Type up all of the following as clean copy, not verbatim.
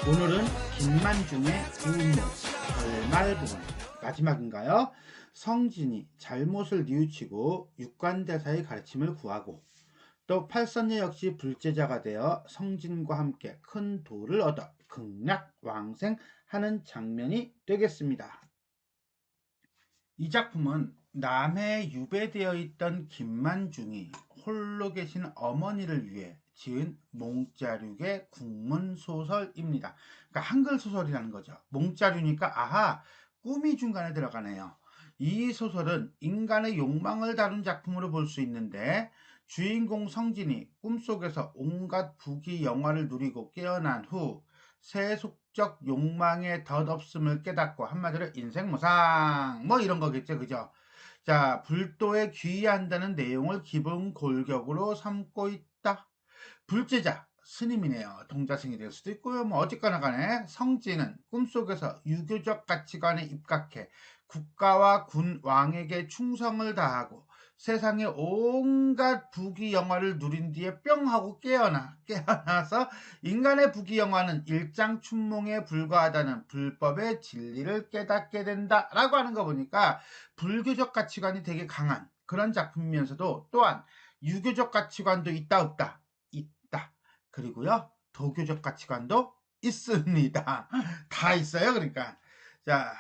오늘은 김만중의 부모, 결말 부분 마지막인가요? 성진이 잘못을 뉘우치고 육관대사의 가르침을 구하고 또 팔선녀 역시 불제자가 되어 성진과 함께 큰 도를 얻어 극락왕생하는 장면이 되겠습니다. 이 작품은 남해에 유배되어 있던 김만중이 홀로 계신 어머니를 위해 지은 몽자륙의 국문소설입니다. 그러니까 한글 소설이라는 거죠. 몽자륙이니까 아하, 꿈이 중간에 들어가네요. 이 소설은 인간의 욕망을 다룬 작품으로 볼 수 있는데 주인공 성진이 꿈속에서 온갖 부귀 영화를 누리고 깨어난 후 세속적 욕망의 덧없음을 깨닫고 한마디로 인생무상 뭐 이런 거겠죠, 그죠? 자, 불도에 귀의한다는 내용을 기본 골격으로 삼고 있다. 불제자 스님이네요. 동자승이 될 수도 있고요. 뭐 어쨌거나 간에 성진은 꿈속에서 유교적 가치관에 입각해 국가와 군 왕에게 충성을 다하고 세상의 온갖 부귀영화를 누린 뒤에 뿅 하고 깨어나서 인간의 부귀영화는 일장춘몽에 불과하다는 불법의 진리를 깨닫게 된다라고 하는 거 보니까 불교적 가치관이 되게 강한 그런 작품이면서도 또한 유교적 가치관도 있다 없다. 있다. 그리고요 도교적 가치관도 있습니다. 다 있어요. 그러니까 자,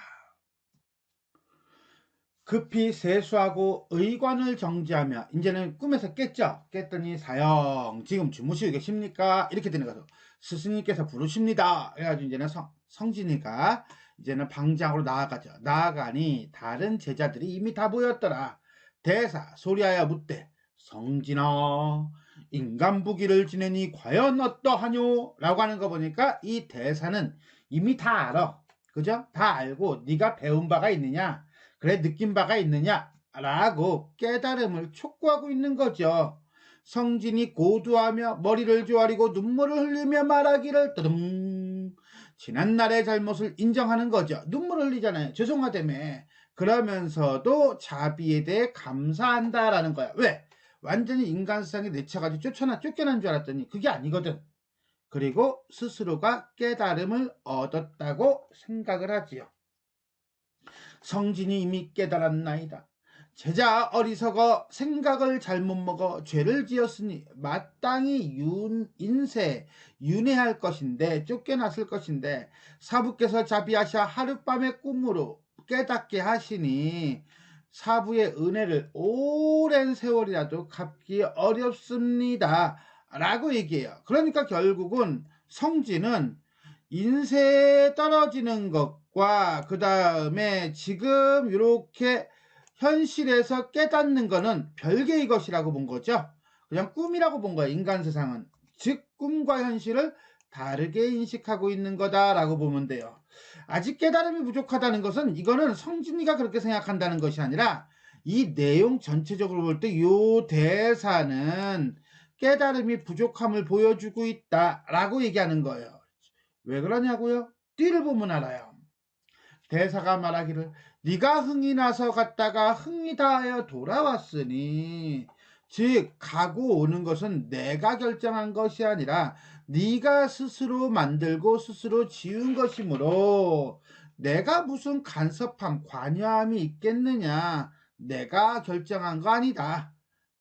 급히 세수하고 의관을 정지하며 이제는 꿈에서 깼죠. 깼더니 사형 지금 주무시고 계십니까? 이렇게 되는 거죠. 스승님께서 부르십니다. 그래가지고 이제는 성진이가 이제는 방장으로 나아가죠. 나아가니 다른 제자들이 이미 다 모였더라. 대사 소리하여 묻되 성진아 인간 부기를 지내니 과연 어떠하뇨? 라고 하는 거 보니까 이 대사는 이미 다 알아. 그죠? 다 알고 네가 배운 바가 있느냐? 그래 느낀 바가 있느냐? 라고 깨달음을 촉구하고 있는 거죠. 성진이 고두하며 머리를 조아리고 눈물을 흘리며 말하기를 뜨듬 지난날의 잘못을 인정하는 거죠. 눈물을 흘리잖아요. 죄송하다며. 그러면서도 자비에 대해 감사한다라는 거야. 왜? 완전히 인간 세상에 내쳐가지고 쫓겨난 줄 알았더니 그게 아니거든. 그리고 스스로가 깨달음을 얻었다고 생각을 하지요. 성진이 이미 깨달았나이다. 제자 어리석어 생각을 잘못 먹어 죄를 지었으니 마땅히 인세 윤회할 것인데 쫓겨났을 것인데 사부께서 자비하셔 하룻밤의 꿈으로 깨닫게 하시니 사부의 은혜를 오랜 세월이라도 갚기 어렵습니다. 라고 얘기해요. 그러니까 결국은 성진은 인세에 떨어지는 것과 그 다음에 지금 이렇게 현실에서 깨닫는 거는 별개의 것이라고 본 거죠. 그냥 꿈이라고 본 거예요. 인간 세상은. 즉 꿈과 현실을 다르게 인식하고 있는 거다라고 보면 돼요. 아직 깨달음이 부족하다는 것은 이거는 성진이가 그렇게 생각한다는 것이 아니라 이 내용 전체적으로 볼 때 이 대사는 깨달음이 부족함을 보여주고 있다라고 얘기하는 거예요. 왜 그러냐고요? 띠를 보면 알아요. 대사가 말하기를 네가 흥이 나서 갔다가 흥이 다하여 돌아왔으니 즉 가고 오는 것은 내가 결정한 것이 아니라 네가 스스로 만들고 스스로 지은 것이므로 내가 무슨 간섭함 관여함이 있겠느냐. 내가 결정한 거 아니다.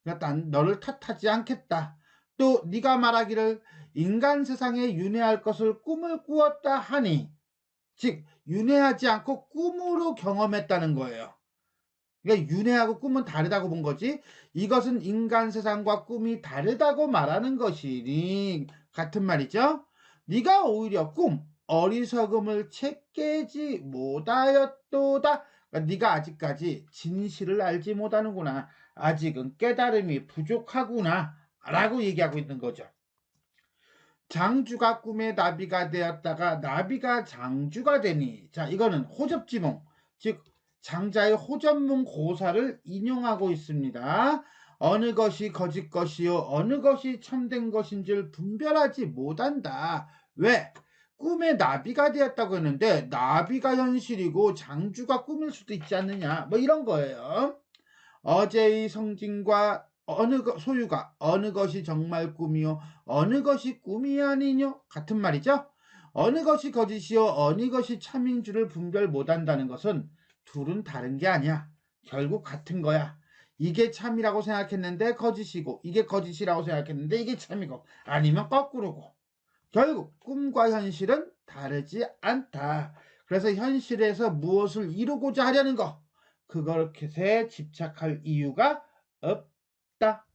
그러니까 난 너를 탓하지 않겠다. 또 네가 말하기를 인간 세상에 윤회할 것을 꿈을 꾸었다 하니 즉 윤회하지 않고 꿈으로 경험했다는 거예요. 그러니까 윤회하고 꿈은 다르다고 본 거지 이것은 인간 세상과 꿈이 다르다고 말하는 것이니 같은 말이죠. 네가 오히려 꿈 어리석음을 채 깨지 못하였도다. 그러니까 네가 아직까지 진실을 알지 못하는구나. 아직은 깨달음이 부족하구나 라고 얘기하고 있는 거죠. 장주가 꿈의 나비가 되었다가 나비가 장주가 되니 자 이거는 호접지몽 즉 장자의 호접문 고사를 인용하고 있습니다. 어느 것이 거짓 것이요 어느 것이 참된 것인 줄 분별하지 못한다. 왜? 꿈의 나비가 되었다고 했는데 나비가 현실이고 장주가 꿈일 수도 있지 않느냐 뭐 이런 거예요. 어제의 성진과 소유가 어느 것이 정말 꿈이요 어느 것이 꿈이 아니뇨 같은 말이죠. 어느 것이 거짓이요 어느 것이 참인 줄을 분별 못한다는 것은 둘은 다른 게 아니야. 결국 같은 거야. 이게 참이라고 생각했는데 거짓이고 이게 거짓이라고 생각했는데 이게 참이고 아니면 거꾸로고 결국 꿈과 현실은 다르지 않다. 그래서 현실에서 무엇을 이루고자 하려는 거 그것에 집착할 이유가 없다.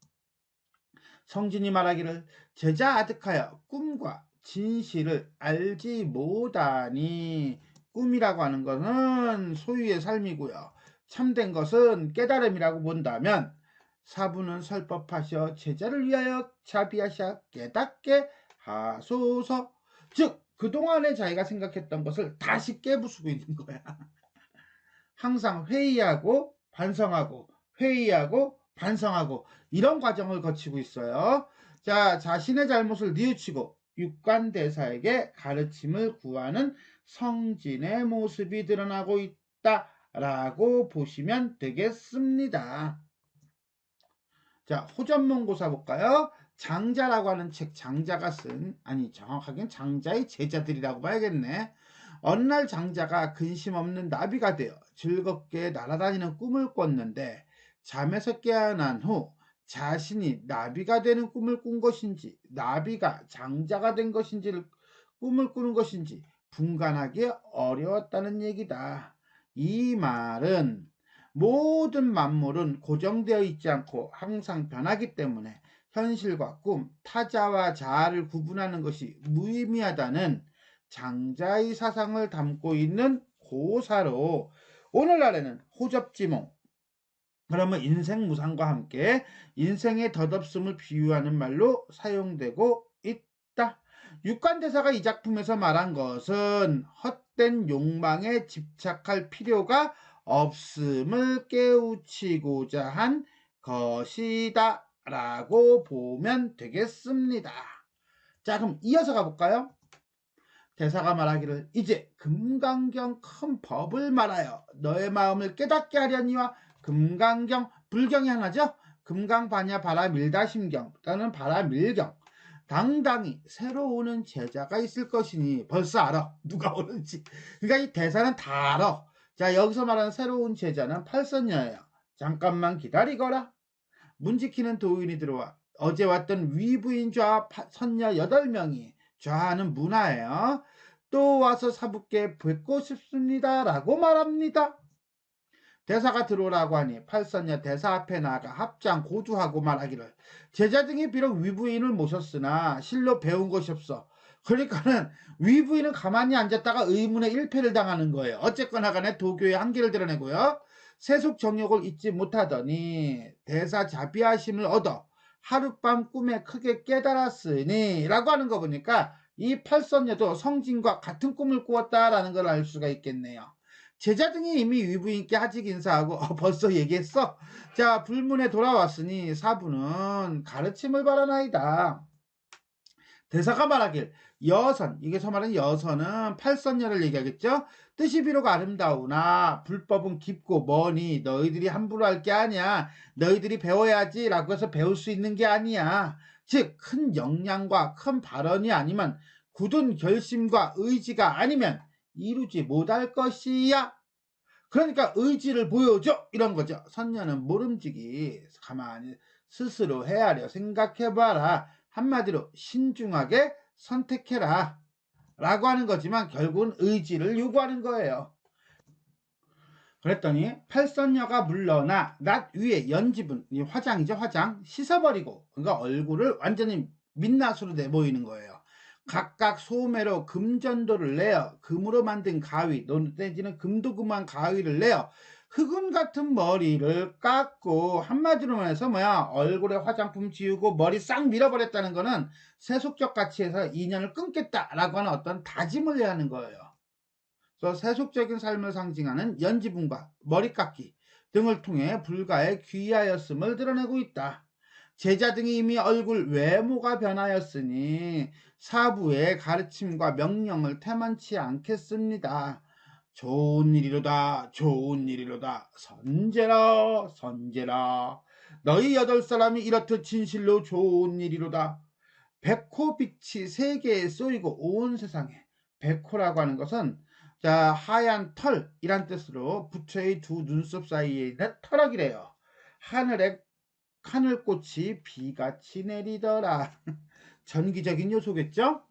성진이 말하기를 제자 아득하여 꿈과 진실을 알지 못하니 꿈이라고 하는 것은 소유의 삶이고요. 참된 것은 깨달음이라고 본다면 사부는 설법하셔 제자를 위하여 자비하셔 깨닫게 하소서. 즉 그동안에 자기가 생각했던 것을 다시 깨부수고 있는 거야. 항상 회의하고 반성하고 회의하고 반성하고 이런 과정을 거치고 있어요. 자, 자신의 잘못을 뉘우치고 육관대사에게 가르침을 구하는 성진의 모습이 드러나고 있다라고 보시면 되겠습니다. 자, 호전몽고사 볼까요? 장자라고 하는 책, 장자가 쓴, 아니 정확하게는 장자의 제자들이라고 봐야겠네. 어느 날 장자가 근심 없는 나비가 되어 즐겁게 날아다니는 꿈을 꿨는데 잠에서 깨어난 후 자신이 나비가 되는 꿈을 꾼 것인지 나비가 장자가 된 것인지를 꿈을 꾸는 것인지 분간하기 어려웠다는 얘기다. 이 말은 모든 만물은 고정되어 있지 않고 항상 변하기 때문에 현실과 꿈, 타자와 자아를 구분하는 것이 무의미하다는 장자의 사상을 담고 있는 고사로 오늘날에는 호접지몽, 그러면 인생무상과 함께 인생의 덧없음을 비유하는 말로 사용되고 있다. 육관대사가 이 작품에서 말한 것은 헛된 욕망에 집착할 필요가 없음을 깨우치고자 한 것이다 라고 보면 되겠습니다. 자, 그럼 이어서 가볼까요? 대사가 말하기를 이제 금강경 큰 법을 말하여 너의 마음을 깨닫게 하려니와 금강경, 불경이 하나죠. 금강반야 바라밀다심경 또는 바라밀경 당당히 새로 오는 제자가 있을 것이니 벌써 알아. 누가 오는지. 그러니까 이 대사는 다 알아. 자, 여기서 말하는 새로운 제자는 팔선녀예요. 잠깐만 기다리거라. 문 지키는 도인이 들어와 어제 왔던 위부인 좌 선녀 8명이 좌하는 문화예요. 또 와서 사부께 뵙고 싶습니다 라고 말합니다. 대사가 들어오라고 하니 팔선녀 대사 앞에 나가 합장 고두하고 말하기를 제자 등이 비록 위부인을 모셨으나 실로 배운 것이 없어. 그러니까는 위부인은 가만히 앉았다가 의문의 일패를 당하는 거예요. 어쨌거나 간에 도교의 한계를 드러내고요. 세속 정욕을 잊지 못하더니 대사 자비하심을 얻어 하룻밤 꿈에 크게 깨달았으니 라고 하는 거 보니까 이 팔선녀도 성진과 같은 꿈을 꾸었다라는 걸 알 수가 있겠네요. 제자 등이 이미 위부인께 하직 인사하고 벌써 얘기했어. 자, 불문에 돌아왔으니 사부는 가르침을 바라나이다. 대사가 말하길 여선, 여기서 말하는 여선은 팔선녀를 얘기하겠죠. 뜻이 비록 아름다우나 불법은 깊고 머니 너희들이 함부로 할 게 아니야. 너희들이 배워야지 라고 해서 배울 수 있는 게 아니야. 즉 큰 역량과 큰 발언이 아니면 굳은 결심과 의지가 아니면 이루지 못할 것이야. 그러니까 의지를 보여줘 이런 거죠. 선녀는 모름지기 가만히 스스로 헤아려 생각해봐라. 한마디로 신중하게 선택해라 라고 하는 거지만 결국은 의지를 요구하는 거예요. 그랬더니 팔선녀가 물러나 낫 위에 연지분, 화장이죠. 화장 씻어버리고 그러니까 얼굴을 완전히 민낯으로 내보이는 거예요. 각각 소매로 금전도를 내어 금으로 만든 가위 내지는 금도 금한 가위를 내어 흑은 같은 머리를 깎고 한마디로 해서 얼굴에 화장품 지우고 머리 싹 밀어버렸다는 거는 세속적 가치에서 인연을 끊겠다라고 하는 어떤 다짐을 해야 하는 거예요. 그래서 세속적인 삶을 상징하는 연지분과 머리 깎기 등을 통해 불가에 귀하였음을 드러내고 있다. 제자 등이 이미 얼굴 외모가 변하였으니 사부의 가르침과 명령을 태만치 않겠습니다. 좋은 일이로다 좋은 일이로다 선제라 선제라 너희 8사람이 이렇듯 진실로 좋은 일이로다. 백호빛이 세계에 쏘이고 온 세상에 백호라고 하는 것은 자 하얀 털이란 뜻으로 부처의 두 눈썹 사이에 있는 털럭이래요. 하늘에 하늘꽃이 비같이 내리더라. 전기적인 요소겠죠?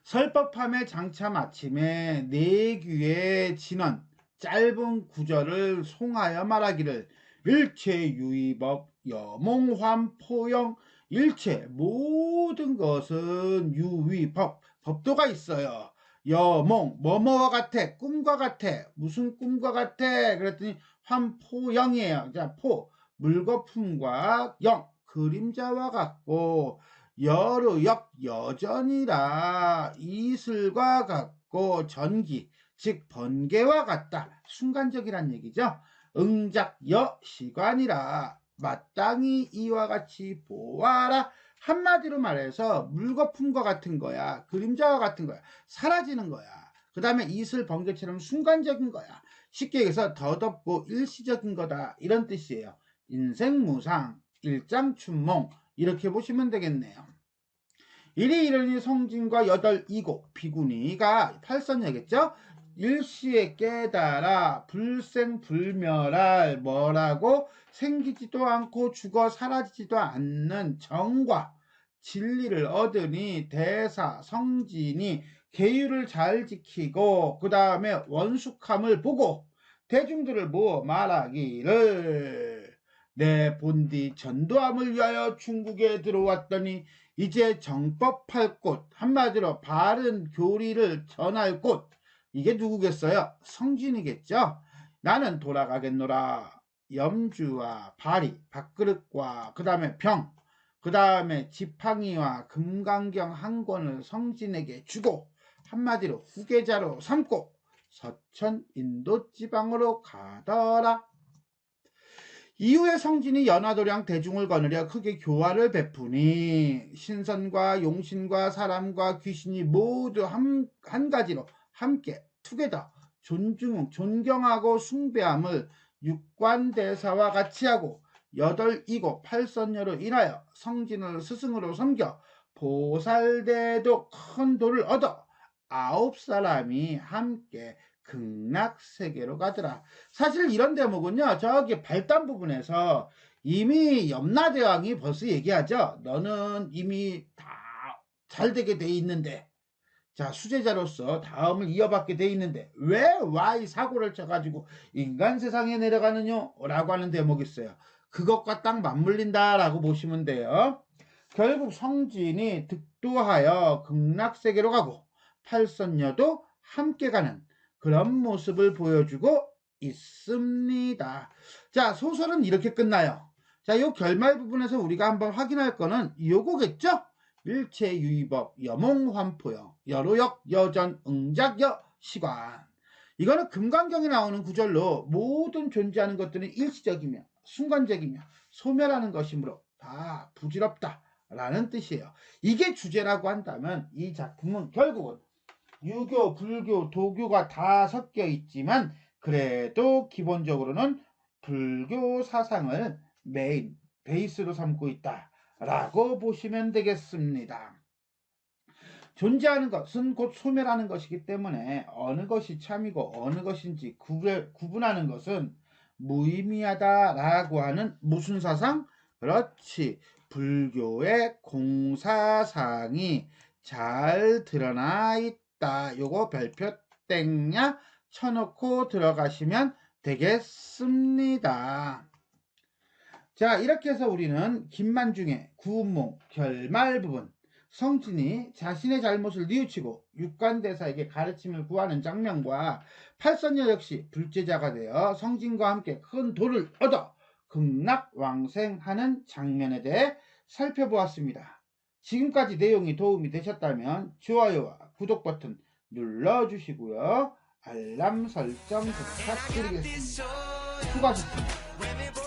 설법함의 장참 아침에 내귀의 진원 짧은 구절을 송하여 말하기를 일체 유의법 여몽환포영 일체 모든 것은 유의법 법도가 있어요. 여몽 뭐뭐와 같아 꿈과 같아 무슨 꿈과 같아 그랬더니 환포영이에요. 자, 포 물거품과 영 그림자와 같고 여르역 여전이라 이슬과 같고 전기 즉 번개와 같다. 순간적이란 얘기죠. 응작여 시관이라 마땅히 이와 같이 보아라. 한마디로 말해서 물거품과 같은 거야. 그림자와 같은 거야. 사라지는 거야. 그 다음에 이슬 번개처럼 순간적인 거야. 쉽게 얘기해서 더덥고 일시적인 거다. 이런 뜻이에요. 인생무상 일장춘몽 이렇게 보시면 되겠네요. 이리 이르니 성진과 여덟 이곡 비구니가 팔선녀겠죠. 일시에 깨달아 불생불멸할 뭐라고 생기지도 않고 죽어 사라지지도 않는 정과 진리를 얻으니 대사 성진이 계율을 잘 지키고 그 다음에 원숙함을 보고 대중들을 모아 말하기를 내 본디 전도함을 위하여 중국에 들어왔더니 이제 정법할 곳 한마디로 바른 교리를 전할 곳 이게 누구겠어요? 성진이겠죠. 나는 돌아가겠노라. 염주와 바리 밥그릇과 그 다음에 병 그 다음에 지팡이와 금강경 한 권을 성진에게 주고 한마디로 후계자로 삼고 서천 인도 지방으로 가더라. 이후에 성진이 연화도량 대중을 거느려 크게 교화를 베푸니 신선과 용신과 사람과 귀신이 모두 한 가지로 함께 투게더 존경하고 숭배함을 육관대사와 같이 하고 여덟 이고 팔선녀로 인하여 성진을 스승으로 섬겨 보살대도 큰 도를 얻어 9사람이 함께 극락세계로 가더라. 사실 이런 대목은요 저기 발단 부분에서 이미 염라대왕이 벌써 얘기하죠. 너는 이미 다 잘되게 돼 있는데 자 수제자로서 다음을 이어받게 돼 있는데 왜 와이 사고를 쳐가지고 인간 세상에 내려가느냐 라고 하는 대목이 있어요. 그것과 딱 맞물린다 라고 보시면 돼요. 결국 성진이 득도하여 극락세계로 가고 팔선녀도 함께 가는 그런 모습을 보여주고 있습니다. 자, 소설은 이렇게 끝나요. 자, 요 결말 부분에서 우리가 한번 확인할 거는 요거겠죠? 일체유의법 여몽환포영 여로역 여전 응작여 시관. 이거는 금강경에 나오는 구절로 모든 존재하는 것들은 일시적이며 순간적이며 소멸하는 것이므로 다 부질없다 라는 뜻이에요. 이게 주제라고 한다면 이 작품은 결국은 유교, 불교, 도교가 다 섞여 있지만 그래도 기본적으로는 불교 사상을 메인 베이스로 삼고 있다라고 보시면 되겠습니다. 존재하는 것은 곧 소멸하는 것이기 때문에 어느 것이 참이고 어느 것인지 구분하는 것은 무의미하다라고 하는 무슨 사상? 그렇지. 불교의 공사상이 잘 드러나 있다. 요거 별표 땡냐 쳐놓고 들어가시면 되겠습니다. 자, 이렇게 해서 우리는 김만중의 구운몽 결말 부분 성진이 자신의 잘못을 뉘우치고 육관대사에게 가르침을 구하는 장면과 팔선녀 역시 불제자가 되어 성진과 함께 큰 도를 얻어 극락왕생하는 장면에 대해 살펴보았습니다. 지금까지 내용이 도움이 되셨다면 좋아요와 구독 버튼 눌러주시고요. 알람 설정 부탁드리겠습니다. 수고하셨습니다.